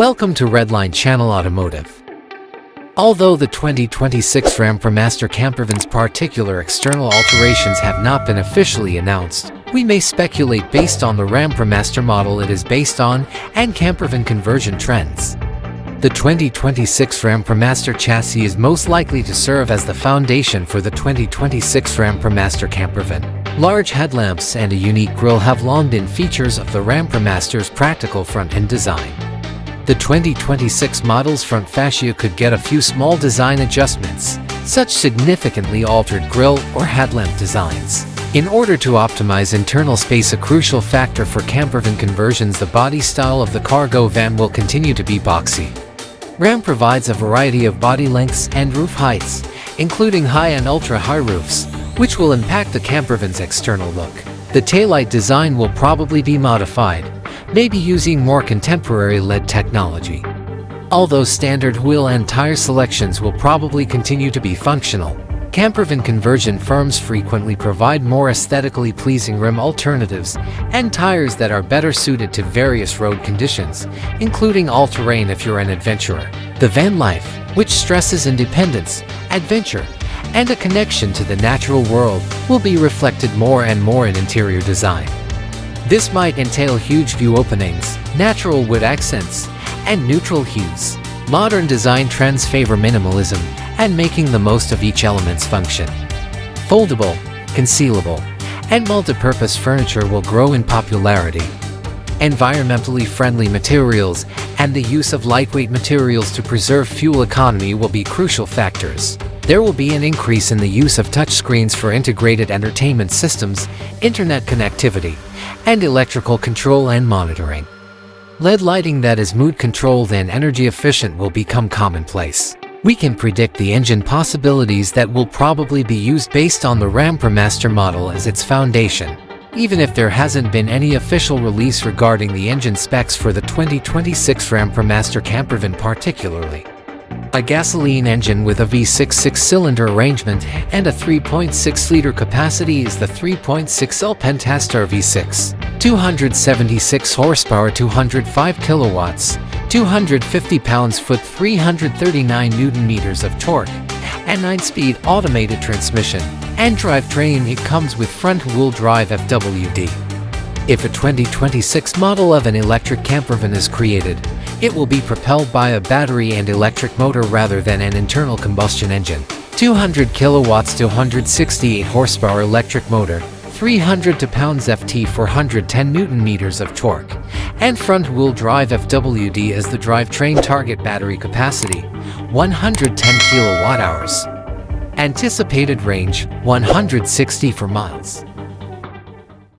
Welcome to Redline Channel Automotive. Although the 2026 RAM Promaster Campervan's particular external alterations have not been officially announced, we may speculate based on the RAM Promaster model it is based on and campervan conversion trends. The 2026 RAM Promaster chassis is most likely to serve as the foundation for the 2026 RAM Promaster Campervan. Large headlamps and a unique grille have long been features of the RAM Promaster's practical front-end design. The 2026 model's front fascia could get a few small design adjustments, such significantly altered grille or headlamp designs. In order to optimize internal space, a crucial factor for campervan conversions, the body style of the cargo van will continue to be boxy. RAM provides a variety of body lengths and roof heights, including high and ultra-high roofs, which will impact the campervan's external look. The taillight design will probably be modified, maybe using more contemporary LED technology. Although standard wheel and tire selections will probably continue to be functional, campervan conversion firms frequently provide more aesthetically pleasing rim alternatives and tires that are better suited to various road conditions, including all-terrain if you're an adventurer. The van life, which stresses independence, adventure, and a connection to the natural world, will be reflected more and more in interior design. This might entail huge view openings, natural wood accents, and neutral hues. Modern design trends favor minimalism and making the most of each element's function. Foldable, concealable, and multi-purpose furniture will grow in popularity. Environmentally friendly materials and the use of lightweight materials to preserve fuel economy will be crucial factors. There will be an increase in the use of touchscreens for integrated entertainment systems, internet connectivity, and electrical control and monitoring. LED lighting that is mood-controlled and energy-efficient will become commonplace. We can predict the engine possibilities that will probably be used based on the RAM Promaster model as its foundation, even if there hasn't been any official release regarding the engine specs for the 2026 RAM Promaster Campervan particularly. A gasoline engine with a V6 six-cylinder arrangement and a 3.6-liter capacity is the 3.6L Pentastar V6. 276 horsepower, 205 kilowatts, 250 pounds-foot, 339 Newton-meters of torque, and 9-speed automated transmission and drivetrain. It comes with front-wheel drive FWD. If a 2026 model of an electric campervan is created, it will be propelled by a battery and electric motor rather than an internal combustion engine. 200 kilowatts to 168 horsepower electric motor, 300 pounds FT, 410 Newton-meters of torque, and front-wheel drive FWD as the drivetrain. Target battery capacity 110 kilowatt-hours. Anticipated range 164 miles.